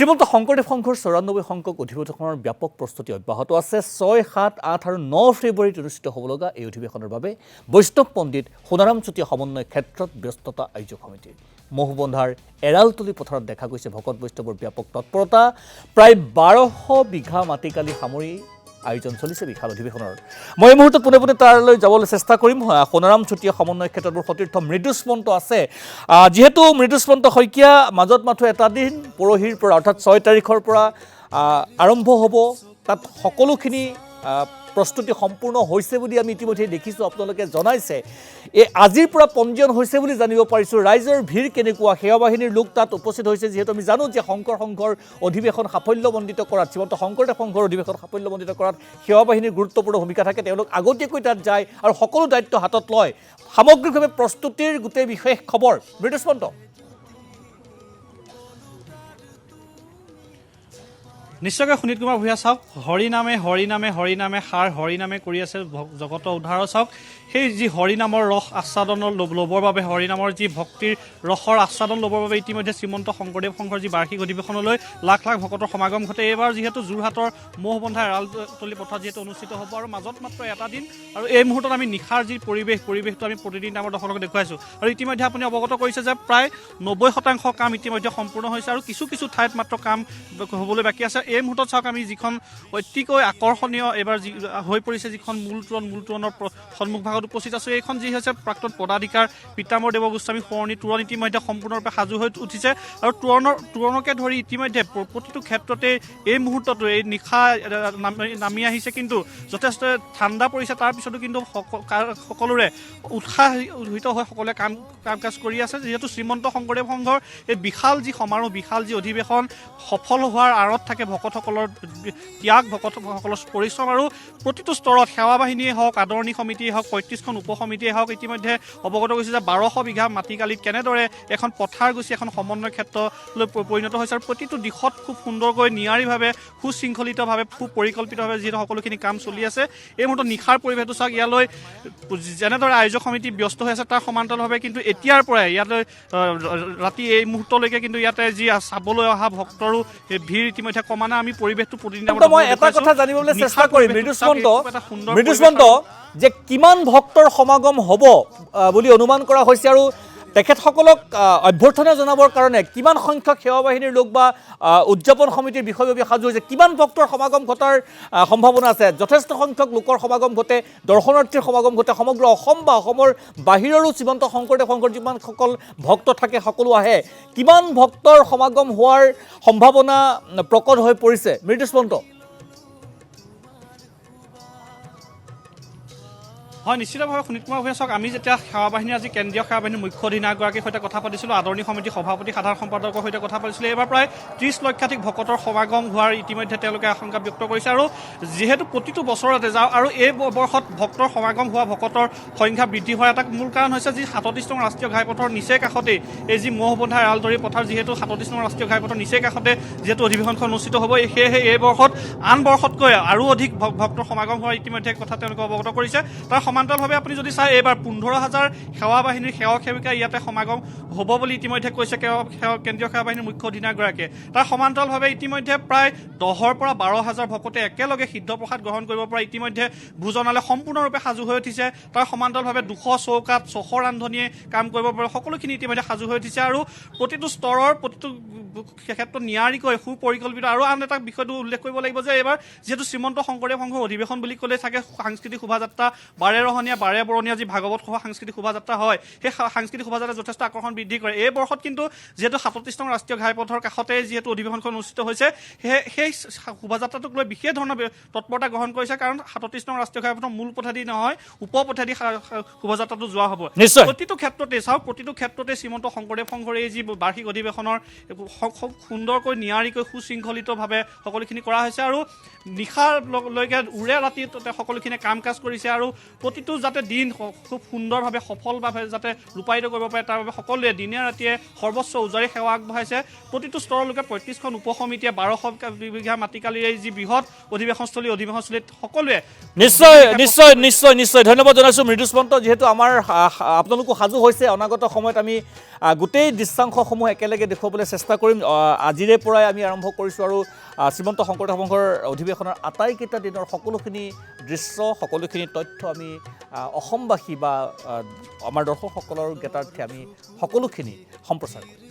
শ্ৰীমন্ত শংকৰদেৱ সংঘৰ ৯৪ সংখ্যক অধিৱেশনৰ ব্যাপক প্ৰস্তুতি অব্যাহত আছে। ৬, ৭, ৮ আৰু ৯ ফেব্ৰুৱাৰীত অনুষ্ঠিত হ'ব লগা এই অধিৱেশনৰ বাবে বৈষ্ণৱ পণ্ডিত সোণাৰাম চুতীয়া সমন্বয় ক্ষেত্ৰত ব্যস্ততা আয়োজক সমিতিৰ। মহুবন্ধাৰ এৰালতলী পথাৰত দেখা গৈছে ভকত বৈষ্ণৱৰ ব্যাপক তৎপৰতা। প্ৰায় ১২০০ বিঘা মাটিকালি সামৰি আয়োজন চলিছে বিশাল অধিৱেশনৰ। মই এই মুহূৰ্তত পোনে পোনে তালৈ যাবলৈ চেষ্টা কৰিম। সোণাৰাম চুতীয়া সমন্বয় ক্ষেত্ৰত মোৰ সতীৰ্থ মৃদুস্মন্ত আছে। যিহেতু মৃদুস্মন্ত শইকীয়া মাজত মাথো এটা দিন পৰহিৰ পৰা অৰ্থাৎ ৬ তাৰিখৰ পৰা আৰম্ভ হ'ব, তাত সকলোখিনি প্ৰস্তুতি সম্পূৰ্ণ হৈছে বুলি আমি ইতিমধ্যে দেখিছোঁ, আপোনালোকে জনাইছে। আজিৰ পৰা পঞ্জীয়ন হৈছে বুলি জানিব পাৰিছোঁ। ৰাইজৰ ভিৰ কেনেকুৱা, সেৱা বাহিনীৰ লোক তাত উপস্থিত হৈছে, যিহেতু আমি জানো যে শংকৰ সংঘৰ অধিৱেশন সাফল্যমণ্ডিত কৰাত, শ্ৰীমন্ত শংকৰদেৱ সংঘৰ অধিৱেশন সাফল্যমণ্ডিত কৰাত সেৱা বাহিনীৰ গুৰুত্বপূৰ্ণ ভূমিকা থাকে। তেওঁলোক আগতীয়াকৈ তাত যায় আৰু সকলো দায়িত্ব হাতত লয়। সামগ্ৰিকভাৱে প্ৰস্তুতিৰ গোটেই বিশেষ খবৰ মৃদুস্মন্ত। নিশ্চয়কৈ সুনীত কুমাৰ ভূঞা চাওক, হৰিনামে হৰিনামে হৰিনামে সাৰ হৰিনামে কৰি আছে জগত উদ্ধাৰৰ। চাওক, সেই যি হৰিনামৰ ৰস আস্বাদন ল'বৰ বাবে, হৰিনামৰ যি ভক্তিৰ ৰসৰ আস্বাদন ল'বৰ বাবে ইতিমধ্যে শ্ৰীমন্ত শংকৰদেৱ সংঘৰ যি বাৰ্ষিক অধিৱেশনলৈ লাখ লাখ ভকতৰ সমাগম ঘটে। এইবাৰ যিহেতু যোৰহাটৰ মহবন্ধা এৰালতলী পথাৰত যিহেতু অনুষ্ঠিত হ'ব আৰু মাজত মাত্ৰ এটা দিন, আৰু এই মুহূৰ্তত আমি নিশাৰ যি পৰিৱেশটো আমি প্ৰতিদিন আমাৰ দৰ্শকক দেখুৱাইছোঁ। আৰু ইতিমধ্যে আপুনি অৱগত কৰিছে যে প্ৰায় ৯০% কাম ইতিমধ্যে সম্পূৰ্ণ হৈছে আৰু কিছু কিছু ঠাইত মাত্ৰ কাম হ'বলৈ বাকী আছে। এই মুহূৰ্তত চাওক, আমি যিখন অতিকৈ আকৰ্ষণীয় এইবাৰ যি হৈ পৰিছে, যিখন মূল তোৰণৰ সন্মুখভাগত উপস্থিত আছোঁ, এইখন যি হৈছে প্ৰাক্তন পদাধিকাৰ পিতামৰ দেৱগোস্বামী সোঁৱৰণী তোৰণ ইতিমধ্যে সম্পূৰ্ণৰূপে সাজু হৈ উঠিছে। আৰু তোৰণকে ধৰি ইতিমধ্যে প্ৰতিটো ক্ষেত্ৰতে এই মুহূৰ্ততো এই নিশা নামি আহিছে, কিন্তু যথেষ্ট ঠাণ্ডা পৰিছে। তাৰপিছতো কিন্তু সকলোৰে উৎসাহিত হৈ সকলোৱে কাম কাজ কৰি আছে। যিহেতু শ্ৰীমন্ত শংকৰদেৱ সংঘৰ এই বিশাল যি সমাৰোহ, বিশাল যি অধিৱেশন সফল হোৱাৰ আঁৰত থাকে ভকতসকলৰ ত্যাগ, ভকতসকলৰ পৰিশ্ৰম আৰু প্ৰতিটো স্তৰত সেৱা বাহিনীয়ে হওক, আদৰণি সমিতিয়ে হওক, ৩৫খন উপসমিতিয়ে হওক, ইতিমধ্যে অৱগত কৰিছে যে ১২০০ বিঘা মাটিকালিত কেনেদৰে এখন পথাৰ গুচি এখন সমন্বয় ক্ষেত্ৰলৈ পৰিণত হৈছে আৰু প্ৰতিটো দিশত খুব সুন্দৰকৈ নিয়াৰীভাৱে, সুশৃংখলিতভাৱে, সুপৰিকল্পিতভাৱে যিহেতু সকলোখিনি কাম চলি আছে। এই মুহূৰ্তত নিশাৰ পৰিৱেশটো চাওক, ইয়ালৈ যেনেদৰে আয়োজক সমিতি ব্যস্ত হৈ আছে তাৰ সমান্তৰালভাৱে কিন্তু এতিয়াৰ পৰাই ইয়ালৈ ৰাতি এই মুহূৰ্তলৈকে কিন্তু ইয়াতে যি চাবলৈ অহা ভক্তৰো ভিৰ ইতিমধ্যে কমা নাই। আমি পৰিৱেশটো প্ৰতিদিন মই এটা কথা জানিবলৈ চেষ্টা কৰিম মৃদুস্মন্ত, যে কিমান ভক্তৰ সমাগম হ'ব বুলি অনুমান কৰা হৈছে আৰু তেখেতসকলক অভ্যৰ্থনা জনাবৰ কাৰণে কিমান সংখ্যক সেৱা বাহিনীৰ লোক বা উদযাপন সমিতিৰ বিষয়ববীয়া সাজু হৈছে, কিমান ভক্তৰ সমাগম ঘটাৰ সম্ভাৱনা আছে? যথেষ্ট সংখ্যক লোকৰ সমাগম ঘটে, দৰ্শনাৰ্থীৰ সমাগম ঘটে। সমগ্ৰ অসম বা অসমৰ বাহিৰৰো শ্ৰীমন্ত শংকৰদেৱ সংঘৰ যিমানসকল ভক্ত থাকে সকলো আহে। কিমান ভক্তৰ সমাগম হোৱাৰ সম্ভাৱনা প্ৰকট হৈ পৰিছে মৃদুস্মন্ত? হয়, নিশ্চিতভাৱে সুনীত কুমাৰ ভূঞা চাওক, আমি যেতিয়া সেৱা বাহিনীৰ আজি কেন্দ্ৰীয় সেৱা বাহিনীৰ মুখ্য অধিনায়কগৰাকীৰ সৈতে কথা পাতিছিলোঁ, আদৰণি সমিতিৰ সভাপতি সাধাৰণ সম্পাদকৰ সৈতে কথা পাতিছিলোঁ, এইবাৰ প্ৰায় ৩০ লক্ষাধিক ভকতৰ সমাগম হোৱাৰ ইতিমধ্যে তেওঁলোকে আশংকা ব্যক্ত কৰিছে। আৰু যিহেতু প্ৰতিটো বছৰতে যাওঁ আৰু এই বৰ্ষত ভক্তৰ সমাগম হোৱা ভকতৰ সংখ্যা বৃদ্ধি হোৱাৰ এটা মূল কাৰণ হৈছে যি ৩৭নং ৰাষ্ট্ৰীয় ঘাইপথৰ নিচেই কাষতেই এই যি মহবন্ধা এৰালতলী পথাৰ, যিহেতু ৩৭নং ৰাষ্ট্ৰীয় ঘাইপথৰ নিচেই কাষতে যিহেতু অধিৱেশনখন অনুষ্ঠিত হ'ব, সেয়েহে এই বৰ্ষত আন বৰ্ষতকৈ আৰু অধিক ভক্তৰ সমাগম হোৱাৰ ইতিমধ্যে কথা তেওঁলোকে অৱগত কৰিছে। তাৰ সমান্তৰালভাৱে আপুনি যদি চাই, এইবাৰ ১৫,০০০ সেৱা বাহিনীৰ সেৱক সেৱিকা ইয়াতে সমাগম হ'ব বুলি ইতিমধ্যে কৈছে কেন্দ্ৰীয় সেৱা বাহিনীৰ মুখ্য অধিনায়কগৰাকীয়ে। তাৰ সমান্তৰালভাৱে ইতিমধ্যে প্ৰায় ১০ৰ পৰা ১২,০০০ ভকতে একেলগে সিদ্ধপ্ৰসাদ গ্ৰহণ কৰিব পৰা ইতিমধ্যে ভোজনালয় সম্পূৰ্ণৰূপে সাজু হৈ উঠিছে। তাৰ সমান্তৰালভাৱে ২০০ চৌকাত ৬০০ ৰান্ধনীয়ে কাম কৰিব পৰা সকলোখিনি ইতিমধ্যে সাজু হৈ উঠিছে আৰু প্ৰতিটো স্তৰৰ প্ৰতিটো ক্ষেত্ৰত নিয়াৰিকৈ সুপৰিকল্পিত। আৰু আন এটা বিষয়টো উল্লেখ কৰিব লাগিব যে এইবাৰ যিহেতু শ্ৰীমন্ত শংকৰদেৱ সংঘৰ অধিৱেশন বুলি ক'লে থাকে সাংস্কৃতিক শোভাযাত্ৰা, বাৰে ৰহণীয়া বাৰে বৰণীয়া যি ভাগৱত সভা সাংস্কৃতিক শোভাযাত্ৰা হয়, সেই সাংস্কৃতিক শোভাযাত্ৰাই যথেষ্ট আকৰ্ষণ বৃদ্ধি কৰে। এই বৰ্ষত কিন্তু যিহেতু ৩৭নং ৰাষ্ট্ৰীয় ঘাইপথৰ কাষতে যিহেতু অধিৱেশনখন অনুষ্ঠিত হৈছে, সেই শোভাযাত্ৰাটোক লৈ বিশেষ ধৰণৰ তৎপৰতা গ্ৰহণ কৰিছে, কাৰণ ৩৭নং ৰাষ্ট্ৰীয় ঘাইপথৰ মূল পথেদি নহয়, উপপথেদি শোভাযাত্ৰাটো যোৱা হ'ব। প্ৰতিটো ক্ষেত্ৰতে চাওক, প্ৰতিটো ক্ষেত্ৰতে শ্ৰীমন্ত শংকৰদেৱ সংঘৰ এই যি বাৰ্ষিক অধিৱেশনৰ খুব সুন্দৰকৈ নিয়াৰিকৈ সুশৃংখলিতভাৱে সকলোখিনি কৰা হৈছে আৰু নিশালৈকে উৰে ৰাতি সকলোখিনি কাম কাজ কৰিছে আৰু প্ৰতিটো যাতে দিন খুব সুন্দৰভাৱে সফলভাৱে যাতে ৰূপায়িত কৰিব পাৰে তাৰ বাবে সকলোৱে দিনে ৰাতিয়ে সৰ্বোচ্চ উজাৰি সেৱা আগবঢ়াইছে প্ৰতিটো স্তৰৰ লোকে ৩৫খন উপসমিতিয়ে ১২০০ বিঘা মাটিকালিৰ এই যি বৃহৎ অধিৱেশনস্থলীত সকলোৱে নিশ্চয় ধন্যবাদ জনাইছোঁ মৃদুস্পন্ত যিহেতু আমাৰ আপোনালোকো সাজু হৈছে অনাগত সময়ত আমি গোটেই দৃশ্যাংশসমূহ একেলগে দেখুৱাবলৈ চেষ্টা কৰিম আজিৰে পৰাই আমি আৰম্ভ কৰিছোঁ আৰু শ্ৰীমন্ত শংকৰদেৱ সংঘৰ অধিৱেশনৰ আটাইকেইটা দিনৰ সকলোখিনি দৃশ্য সকলোখিনি তথ্য আমি অসমবাসী বা আমাৰ দৰ্শকসকলৰ জ্ঞাতাৰ্থে আমি সকলোখিনি সম্প্ৰচাৰ কৰিম।